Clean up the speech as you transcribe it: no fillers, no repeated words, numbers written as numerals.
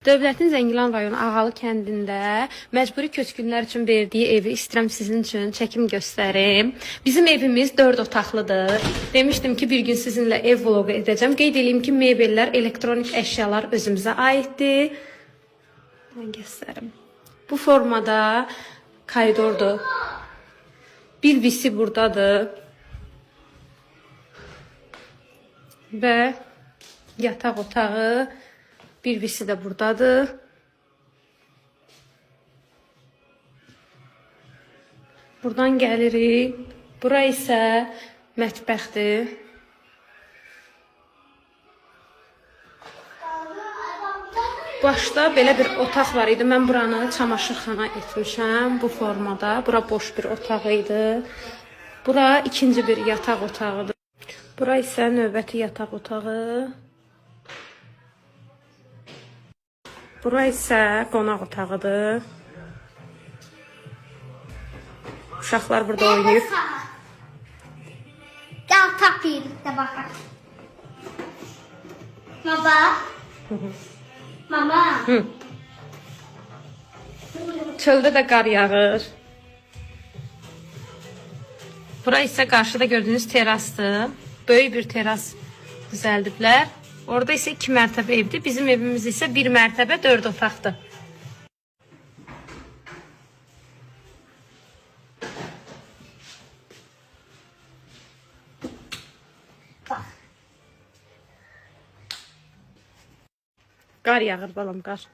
Dövlətin Zəngilan rayonu Ağalı kəndində məcburi köçkünlər üçün verdiyi evi istəyirəm sizin üçün çəkim göstərim. Bizim evimiz 4 otaqlıdır. Demişdim ki, bir gün sizinlə ev vlogu edəcəm. Qeyd edeyim ki, mebellər, elektronik əşyalar özümüzə aiddir. Mən göstərim. Bu formada koridordur. Bir visi buradadır. Və yataq otağı, bir visi də buradadır. Buradan gəlirik. Bura isə mətbəxdir. Başda belə bir otaq var idi. Mən buranı çamaşırxana etmişəm bu formada. Bura boş bir otaq idi. Bura ikinci bir yataq otağıdır. Bura isə növbəti yataq otağı. Bura isə qonaq otağıdır. Uşaqlar burada oynayıb. Gel tak birlikte bakalım. Baba. Mama. Çöldə də qar yağır. Bura isə qarşıda gördüyünüz terasdır. Böyük bir teras düzəldiblər. Orada isə 2 mərtəbə evdir. Bizim evimiz isə 1 mərtəbə 4 otaqdır. Bak. Qar yağır balam, qar.